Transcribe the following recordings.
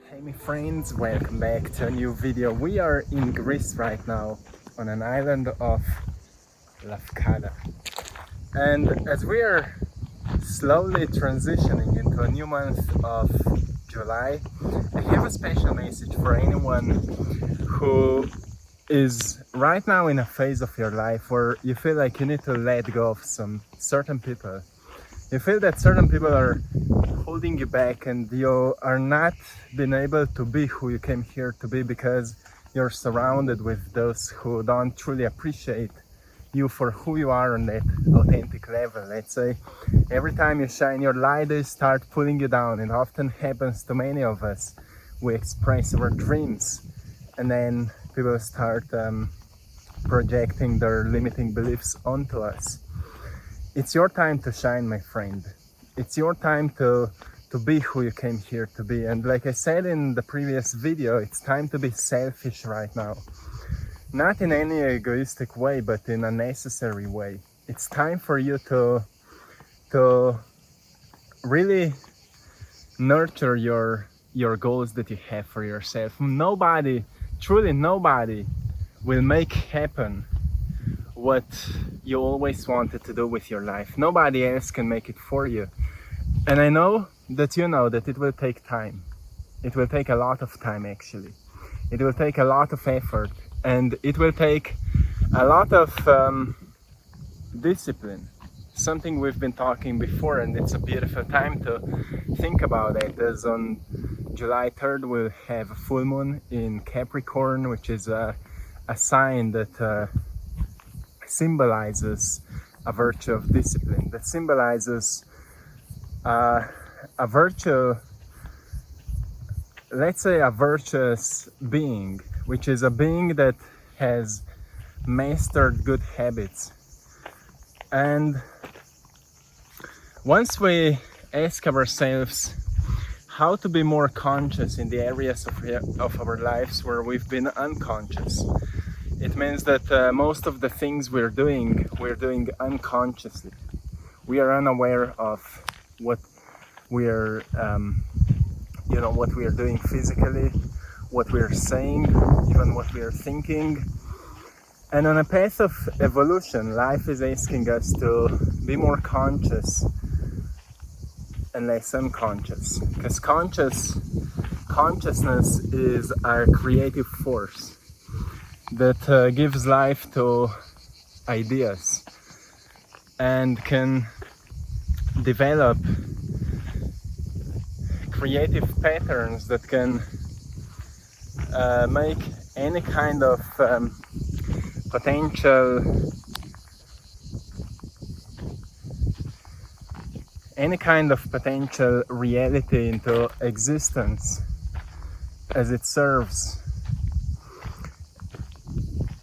Hey my friends, welcome back to a new video. We are in Greece right now on an island of Lafkada. And as we are slowly transitioning into a new month of July, I have a special message for anyone who is right now in a phase of your life where you feel like you need to let go of some certain people. You feel that certain people are holding you back and you are not being able to be who you came here to be because you're surrounded with those who don't truly appreciate you for who you are on that authentic level. Let's say every time you shine your light, they start pulling you down. It often happens to many of us. We express our dreams and then people start projecting their limiting beliefs onto us. It's your time to shine, my friend. It's your time to be who you came here to be. And like I said in the previous video, it's time to be selfish right now. Not in any egoistic way, but in a necessary way. It's time for you to really nurture your goals that you have for yourself. Nobody, truly nobody, will make happen what you always wanted to do with your life. Nobody else can make it for you. And I know that you know that it will take time. It will take a lot of time actually. It will take a lot of effort and it will take a lot of discipline. Something we've been talking before, and it's a beautiful time to think about it, as on July 3rd we'll have a full moon in Capricorn, which is a sign that symbolizes a virtue of discipline, that symbolizes a virtue, let's say a virtuous being, which is a being that has mastered good habits. And once we ask ourselves how to be more conscious in the areas of our lives where we've been unconscious, it means that most of the things we're doing unconsciously. We are unaware of what we are, what we are doing physically, what we are saying, even what we are thinking. And on a path of evolution, life is asking us to be more conscious and less unconscious, because consciousness is our creative force that gives life to ideas and can develop creative patterns that can make any kind of potential reality into existence as it serves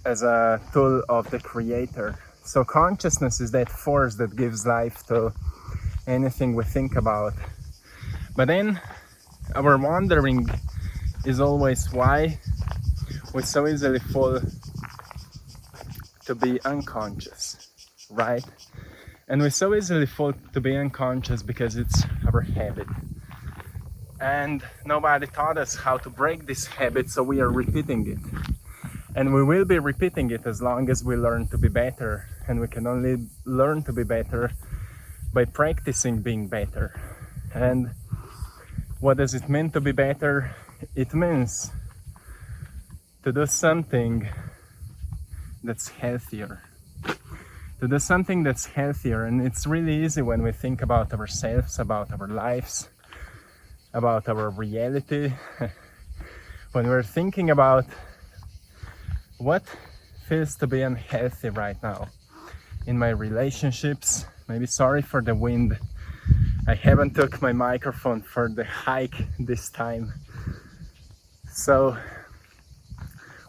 as a tool of the creator. So consciousness is that force that gives life to anything we think about. But then our wondering is always why we so easily fall to be unconscious, right? And we so easily fall to be unconscious because it's our habit. And nobody taught us how to break this habit, so we are repeating it. And we will be repeating it as long as we learn to be better. And we can only learn to be better by practicing being better. And what does it mean to be better? It means to do something that's healthier. To do something that's healthier. And it's really easy when we think about ourselves, about our lives, about our reality. When we're thinking about what feels to be unhealthy right now in my relationships. Maybe sorry for the wind. I haven't took my microphone for the hike this time. So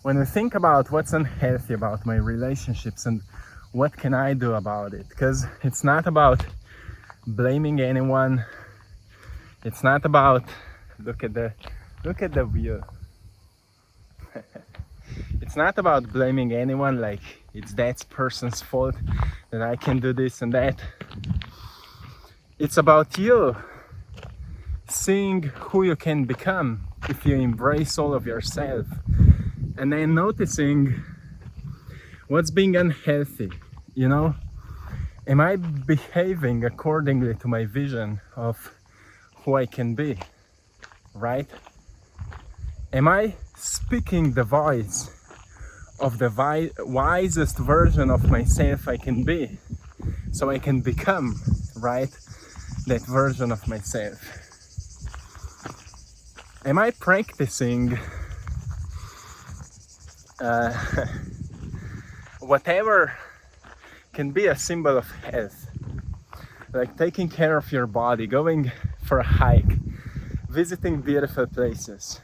when we think about what's unhealthy about my relationships and what can I do about it, because it's not about blaming anyone. It's not about look at the view. It's not about blaming anyone, like it's that person's fault that I can do this and that. It's about you seeing who you can become if you embrace all of yourself and then noticing what's being unhealthy, you know? Am I behaving accordingly to my vision of who I can be, right? Am I speaking the voice of the wisest version of myself I can be, so I can become, right, that version of myself? Am I practicing whatever can be a symbol of health, like taking care of your body, going for a hike, visiting beautiful places,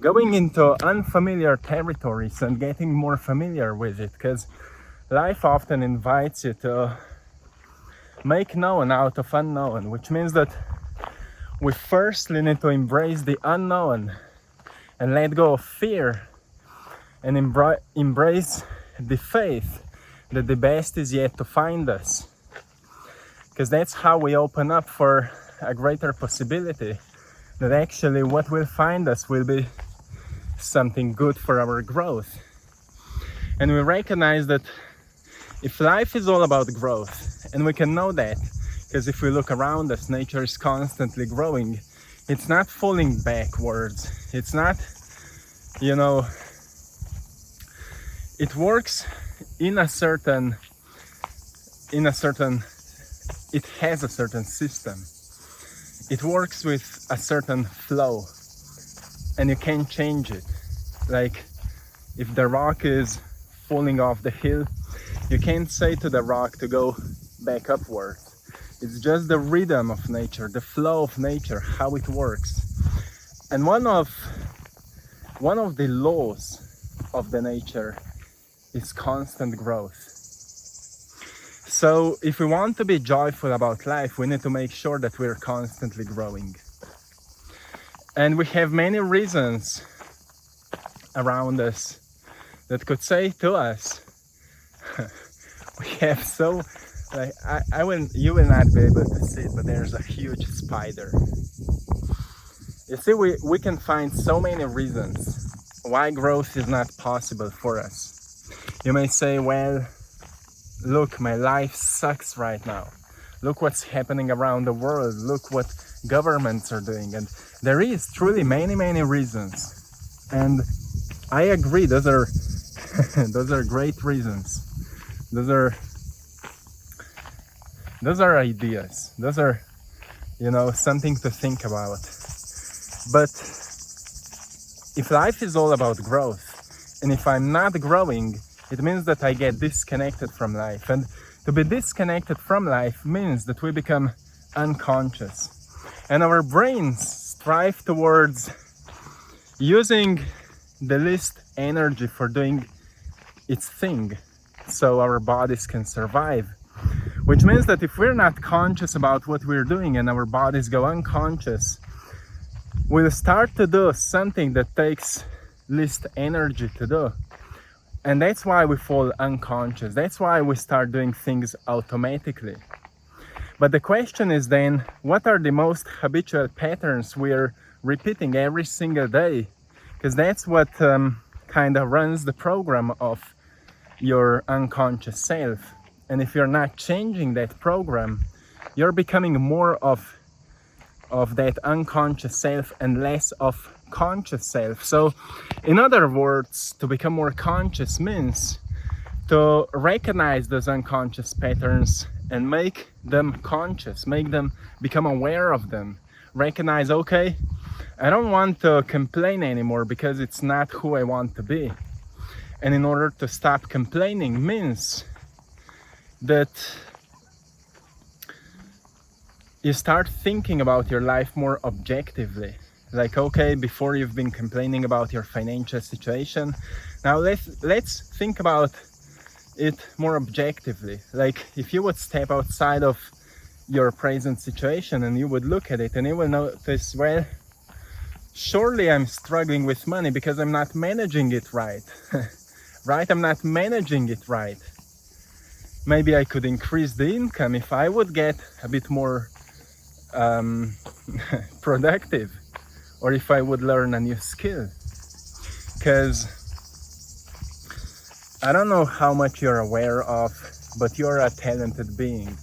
going into unfamiliar territories and getting more familiar with it, because life often invites you to make known out of unknown, which means that we firstly need to embrace the unknown and let go of fear and embrace the faith that the best is yet to find us, because that's how we open up for a greater possibility that actually what will find us will be something good for our growth. And we recognize that if life is all about growth, and we can know that because if we look around us, nature is constantly growing. It's not falling backwards. It's not, you know, it works in a certain, it has a certain system. It works with a certain flow, and you can't change it. Like if the rock is falling off the hill, you can't say to the rock to go back upwards. It's just the rhythm of nature, the flow of nature, how it works. And one of the laws of the nature is constant growth. So if we want to be joyful about life, we need to make sure that we're constantly growing. And we have many reasons around us that could say to us, we have so, like, you will not be able to see it, but there's a huge spider. You see, we can find so many reasons why growth is not possible for us. You may say, well, look, my life sucks right now. Look what's happening around the world. Look what governments are doing. And there is truly many, many reasons. And I agree, those are those are great reasons. Those are ideas. Those are, you know, something to think about. But if life is all about growth, and if I'm not growing, it means that I get disconnected from life. And to be disconnected from life means that we become unconscious. And our brains strive towards using the least energy for doing its thing, so our bodies can survive. Which means that if we're not conscious about what we're doing and our bodies go unconscious, we'll start to do something that takes least energy to do. And that's why we fall unconscious. That's why we start doing things automatically. But the question is then, what are the most habitual patterns we're repeating every single day? Because that's what kind of runs the program of your unconscious self. And if you're not changing that program, you're becoming more of that unconscious self and less of conscious self. So in other words, to become more conscious means to recognize those unconscious patterns and make them conscious, make them become aware of them. Recognize, okay, I don't want to complain anymore because it's not who I want to be. And in order to stop complaining means that you start thinking about your life more objectively. Like, okay, before you've been complaining about your financial situation, now let's think about it more objectively. Like, if you would step outside of your present situation and you would look at it and you will notice, well, surely I'm struggling with money because I'm not managing it right. Right? I'm not managing it right. Maybe I could increase the income if I would get a bit more productive. or if I would learn a new skill. Because I don't know how much you're aware of, but you're a talented being.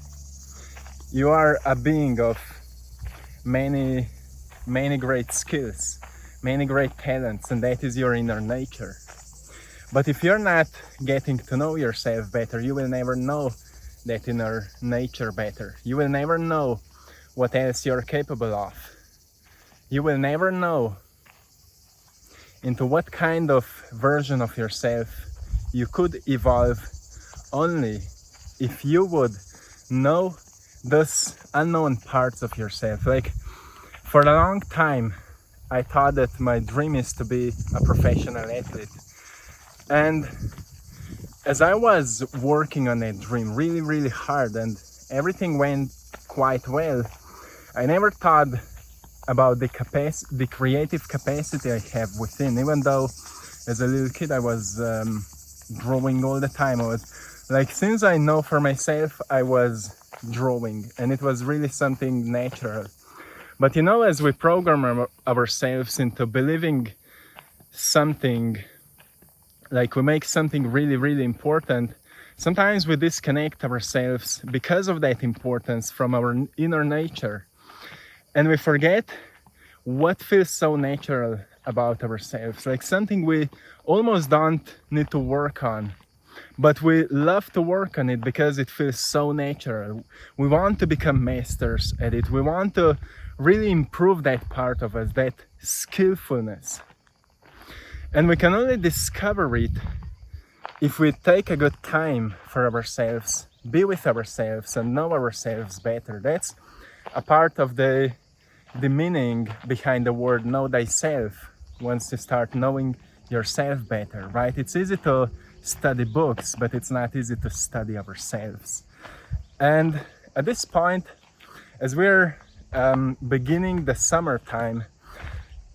You are a being of many great skills, many great talents, and that is your inner nature. But if you're not getting to know yourself better, you will never know that inner nature better. You will never know what else you're capable of. You will never know into what kind of version of yourself you could evolve only if you would know those unknown parts of yourself. Like, for a long time, I thought that my dream is to be a professional athlete. And as I was working on that dream really hard and everything went quite well, I never thought about the creative capacity I have within. Even though as a little kid I was drawing all the time. I was like, since I know for myself, I was drawing, and it was really something natural. But you know, as we program ourselves into believing something, like we make something really important, sometimes we disconnect ourselves because of that importance from our inner nature, and we forget what feels so natural about ourselves, like something we almost don't need to work on, but we love to work on it because it feels so natural. We want to become masters at it. We want to really improve that part of us, that skillfulness. And we can only discover it if we take a good time for ourselves, be with ourselves and know ourselves better. That's a part of the meaning behind the word know thyself. Once you start knowing yourself better, right? It's easy to study books, but it's not easy to study ourselves. And at this point, as we're beginning the summertime,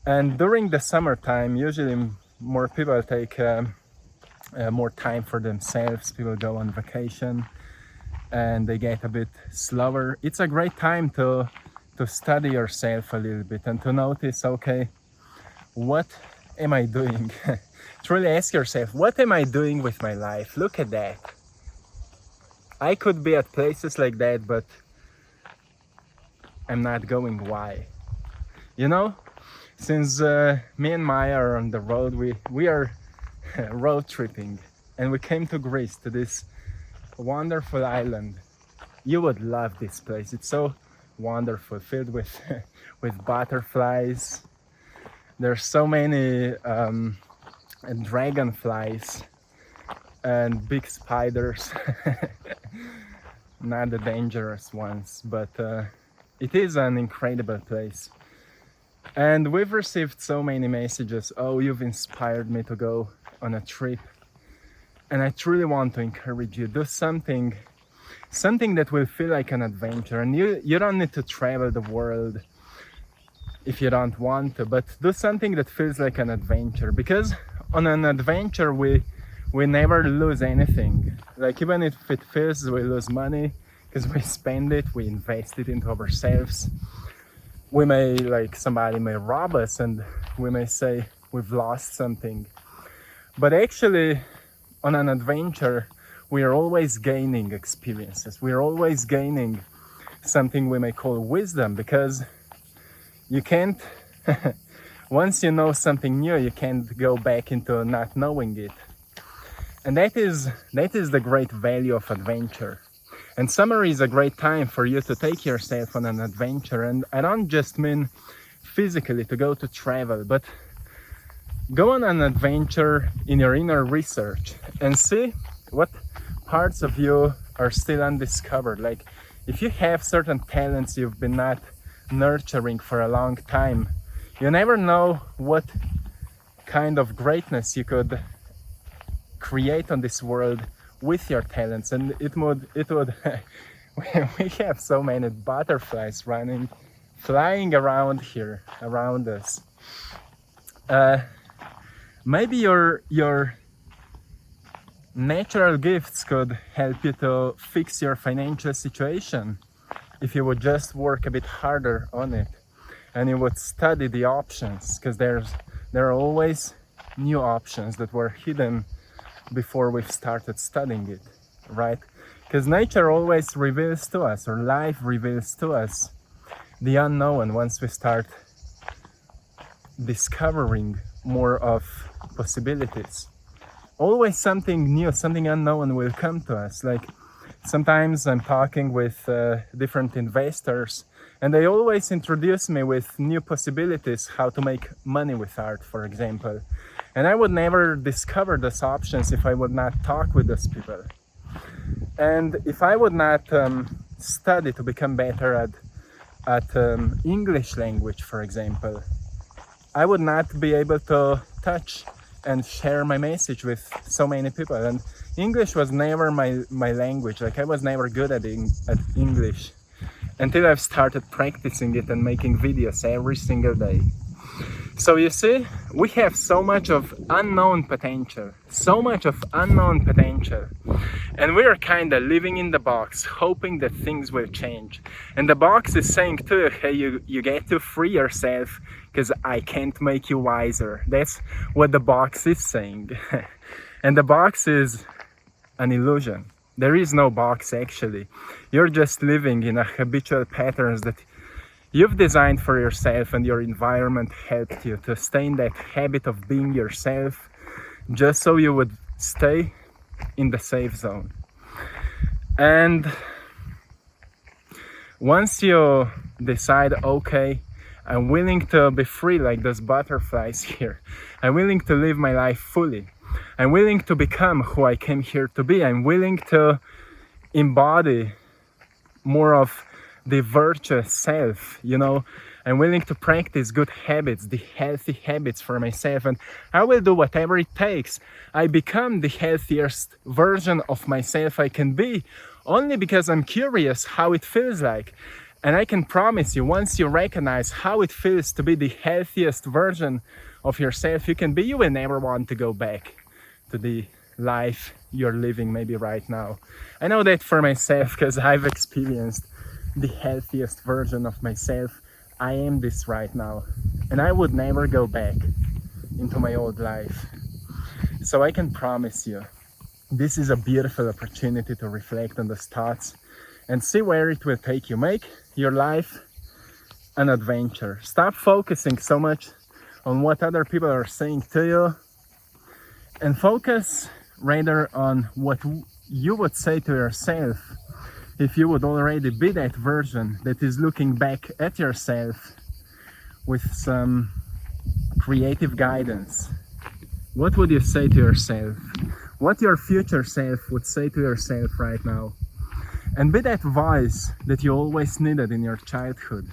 and during the summertime, usually more people take more time for themselves. People go on vacation and they get a bit slower. It's a great time to study yourself a little bit and to notice, okay, what am I doing? Truly ask yourself, what am I doing with my life? Look at that. I could be at places like that, but I'm not going. Why? You know, since me and Maya are on the road, we are road tripping, and we came to Greece, to this wonderful island. You would love this place. It's so wonderful, filled with with butterflies. There's so many dragonflies and big spiders. Not the dangerous ones, but it is an incredible place. And we've received so many messages. Oh, you've inspired me to go on a trip. And I truly want to encourage you, do something that will feel like an adventure. And you don't need to travel the world if you don't want to, but do something that feels like an adventure, because on an adventure we never lose anything. Like, even if it feels we lose money because we spend it, we invest it into ourselves. We may, like, somebody may rob us and we may say we've lost something, but actually on an adventure we are always gaining experiences. We are always gaining something we may call wisdom, because you can't once you know something new, you can't go back into not knowing it. And that is the great value of adventure. And summer is a great time for you to take yourself on an adventure. And I don't just mean physically to go to travel, but go on an adventure in your inner research and see what parts of you are still undiscovered. Like, if you have certain talents you've been not nurturing for a long time, you never know what kind of greatness you could create on this world with your talents. And it would we have so many butterflies flying around here, around us. Maybe your natural gifts could help you to fix your financial situation if you would just work a bit harder on it. and you would study the options, because there are always new options that were hidden before we've started studying it, right? Because nature always reveals to us, or life reveals to us, the unknown once we start discovering more of possibilities. Always something new, something unknown will come to us. Like sometimes I'm talking with different investors, and they always introduce me with new possibilities, how to make money with art, for example. And I would never discover those options if I would not talk with those people. And if I would not study to become better at English language, for example, I would not be able to touch and share my message with so many people. And English was never my language. Like I was never good at English until I've started practicing it and making videos every single day. So you see, we have so much of unknown potential, and we are kind of living in the box, hoping that things will change. And the box is saying to you, hey, you get to free yourself, because I can't make you wiser. That's what the box is saying. And the box is an illusion. There is no box actually. You're just living in a habitual patterns that you've designed for yourself, and your environment helped you to stay in that habit of being yourself, just so you would stay in the safe zone. And once you decide, okay, I'm willing to be free like those butterflies here, I'm willing to live my life fully, I'm willing to become who I came here to be, I'm willing to embody more of the virtuous self, you know, I'm willing to practice good habits, the healthy habits for myself, and I will do whatever it takes. I become the healthiest version of myself I can be, only because I'm curious how it feels like. And I can promise you, once you recognize how it feels to be the healthiest version of yourself you can be, you will never want to go back to the life you're living maybe right now. I know that for myself, because I've experienced the healthiest version of myself. I am this right now, and I would never go back into my old life. So I can promise you, this is a beautiful opportunity to reflect on those thoughts and see where it will take you. Make your life an adventure. Stop focusing so much on what other people are saying to you, and focus rather on what you would say to yourself if you would already be that version that is looking back at yourself with some creative guidance. What would you say to yourself? What your future self would say to yourself right now? And be that voice that you always needed in your childhood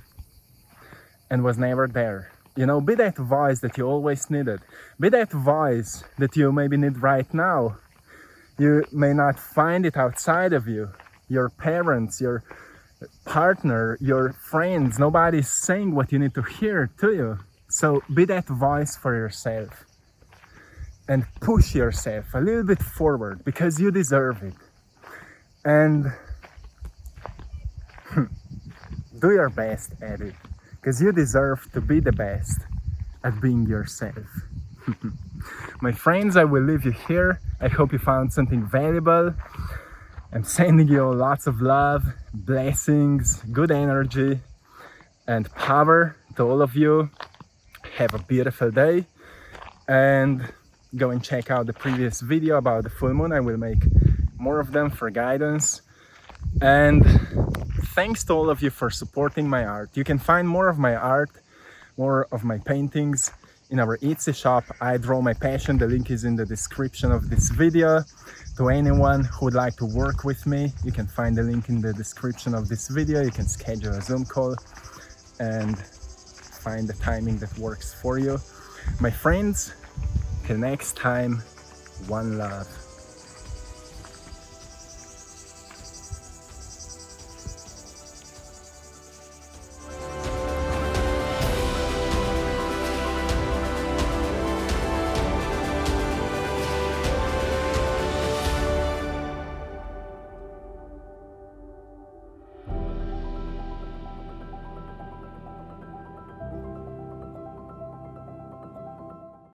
and was never there. You know, be that voice that you always needed. Be that voice that you maybe need right now. You may not find it outside of you. Your parents, your partner, your friends, nobody's saying what you need to hear to you. So be that voice for yourself and push yourself a little bit forward, because you deserve it. And do your best at it, because you deserve to be the best at being yourself. My friends, I will leave you here. I hope you found something valuable. I'm sending you lots of love, blessings, good energy, and power to all of you. Have a beautiful day, and go and check out the previous video about the full moon. I will make more of them for guidance. And thanks to all of you for supporting my art. You can find more of my art, more of my paintings in our Etsy shop, AttractPassion. The link is in the description of this video. To anyone who would like to work with me, you can find the link in the description of this video. You can schedule a Zoom call and find the timing that works for you. My friends, till next time, one love.